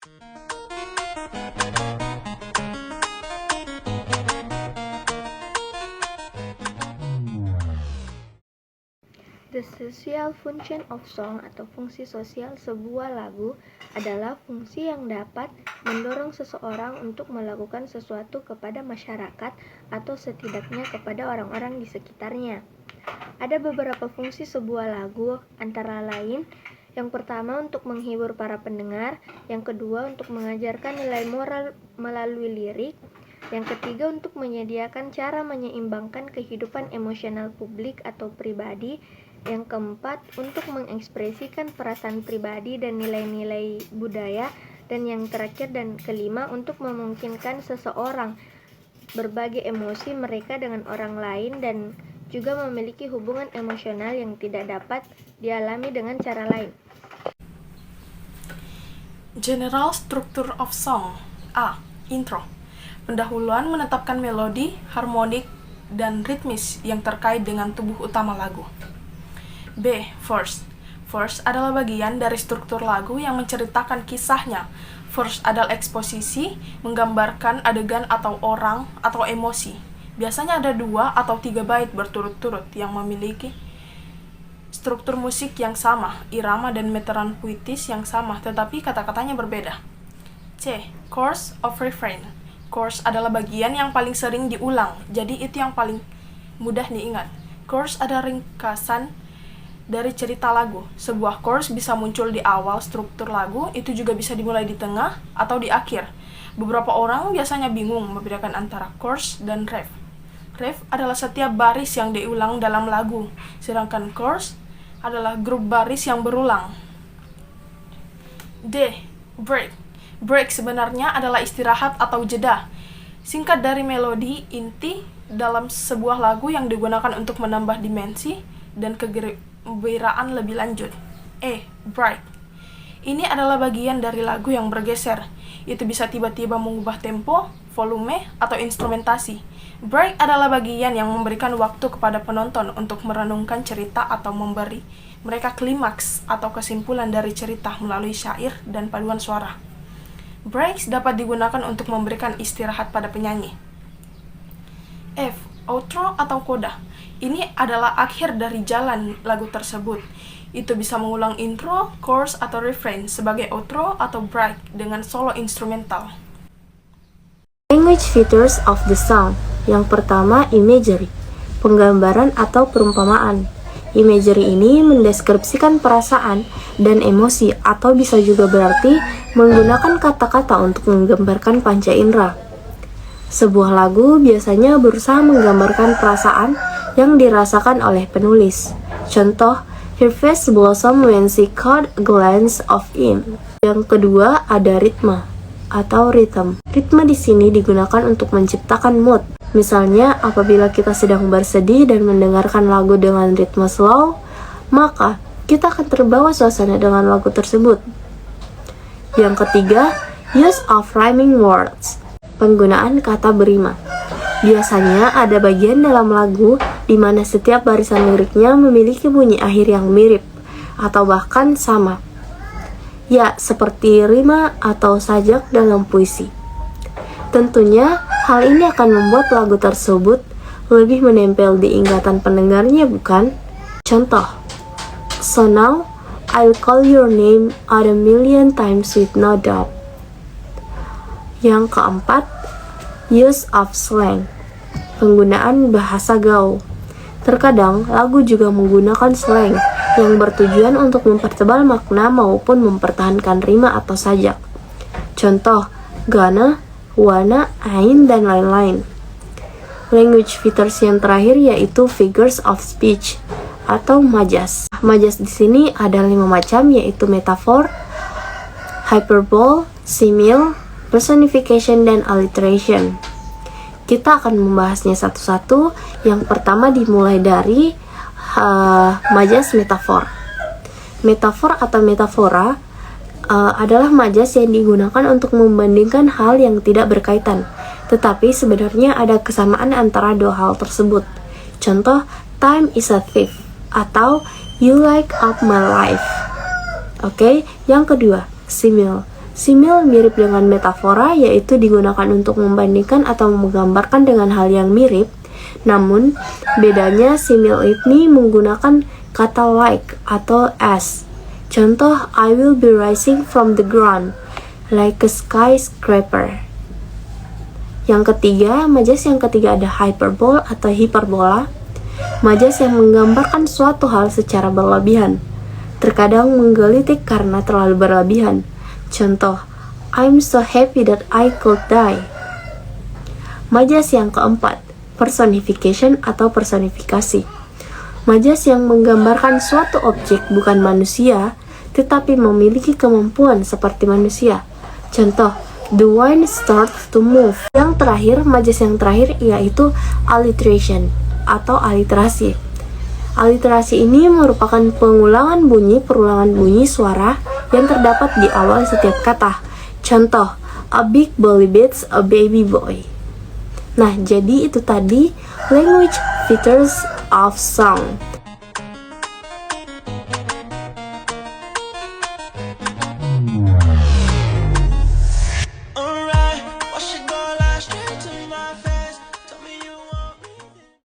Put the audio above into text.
The social function of song atau fungsi sosial sebuah lagu adalah fungsi yang dapat mendorong seseorang untuk melakukan sesuatu kepada masyarakat atau setidaknya kepada orang-orang di sekitarnya. Ada beberapa fungsi sebuah lagu, antara lain yang pertama untuk menghibur para pendengar, yang kedua untuk mengajarkan nilai moral melalui lirik, yang ketiga untuk menyediakan cara menyeimbangkan kehidupan emosional publik atau pribadi, yang keempat untuk mengekspresikan perasaan pribadi dan nilai-nilai budaya, dan yang terakhir dan kelima untuk memungkinkan seseorang berbagi emosi mereka dengan orang lain dan juga memiliki hubungan emosional yang tidak dapat dialami dengan cara lain. General structure of song. A. Intro. Pendahuluan menetapkan melodi, harmonik, dan ritmis yang terkait dengan tubuh utama lagu. B. Verse. Verse adalah bagian dari struktur lagu yang menceritakan kisahnya. Verse adalah eksposisi, menggambarkan adegan atau orang atau emosi. Biasanya ada 2 atau 3 bait berturut-turut yang memiliki struktur musik yang sama, irama dan meteran puitis yang sama, tetapi kata-katanya berbeda. C. Chorus of refrain. Chorus adalah bagian yang paling sering diulang, jadi itu yang paling mudah diingat. Chorus adalah ringkasan dari cerita lagu. Sebuah chorus bisa muncul di awal struktur lagu, itu juga bisa dimulai di tengah atau di akhir. Beberapa orang biasanya bingung membedakan antara chorus dan ref. Ref adalah setiap baris yang diulang dalam lagu, sedangkan chorus adalah grup baris yang berulang. D. Break. Break sebenarnya adalah istirahat atau jeda, singkat dari melodi inti dalam sebuah lagu yang digunakan untuk menambah dimensi dan kegembiraan lebih lanjut. E. Break. Ini adalah bagian dari lagu yang bergeser. Itu bisa tiba-tiba mengubah tempo, volume, atau instrumentasi. Break adalah bagian yang memberikan waktu kepada penonton untuk merenungkan cerita atau memberi mereka klimaks atau kesimpulan dari cerita melalui syair dan paduan suara. Breaks dapat digunakan untuk memberikan istirahat pada penyanyi. F. Outro atau coda. Ini adalah akhir dari jalan lagu tersebut. Itu bisa mengulang intro, chorus, atau refrain sebagai outro atau break dengan solo instrumental. Language features of the song. Yang pertama, imagery, penggambaran atau perumpamaan. Imagery ini mendeskripsikan perasaan dan emosi atau bisa juga berarti menggunakan kata-kata untuk menggambarkan panca indera. Sebuah lagu biasanya berusaha menggambarkan perasaan yang dirasakan oleh penulis. Contoh, her face blossomed when she caught a glance of him. Yang kedua ada ritme atau rhythm. Ritme di sini digunakan untuk menciptakan mood. Misalnya, apabila kita sedang bersedih dan mendengarkan lagu dengan ritme slow, maka kita akan terbawa suasana dengan lagu tersebut. Yang ketiga, use of rhyming words. Penggunaan kata berima. Biasanya ada bagian dalam lagu di mana setiap barisan liriknya memiliki bunyi akhir yang mirip atau bahkan sama. Ya, seperti rima atau sajak dalam puisi. Tentunya, hal ini akan membuat lagu tersebut lebih menempel di ingatan pendengarnya, bukan? Contoh, so now, I'll call your name 1,000,000 times with no doubt. Yang keempat, use of slang, penggunaan bahasa gaul. Terkadang, lagu juga menggunakan slang yang bertujuan untuk mempertebal makna maupun mempertahankan rima atau sajak. Contoh, gonna, wanna, ain, dan lain-lain. Language features yang terakhir yaitu figures of speech atau majas. Majas di sini ada 5 macam, yaitu metafor, hyperbole, simile, personification, dan alliteration. Kita akan membahasnya satu-satu. Yang pertama dimulai dari majas metafor. Metafor atau metafora adalah majas yang digunakan untuk membandingkan hal yang tidak berkaitan, tetapi sebenarnya ada kesamaan antara dua hal tersebut. Contoh, time is a thief atau you light up my life. Oke, yang kedua, simile. Simil mirip dengan metafora, yaitu digunakan untuk membandingkan atau menggambarkan dengan hal yang mirip. Namun, bedanya simil ini menggunakan kata like atau as. Contoh, I will be rising from the ground, like a skyscraper. Yang ketiga, majas yang ketiga ada hyperbole atau hiperbola. Majas yang menggambarkan suatu hal secara berlebihan, terkadang menggelitik karena terlalu berlebihan. Contoh, I'm so happy that I could die. Majas yang keempat, personification atau personifikasi. Majas yang menggambarkan suatu objek bukan manusia, tetapi memiliki kemampuan seperti manusia. Contoh, the wine starts to move. Yang terakhir, majas yang terakhir yaitu alliteration atau aliterasi. Aliterasi ini merupakan perulangan bunyi suara yang terdapat di awal setiap kata. Contoh, a big boy beats a baby boy. Nah, jadi itu tadi language features of song.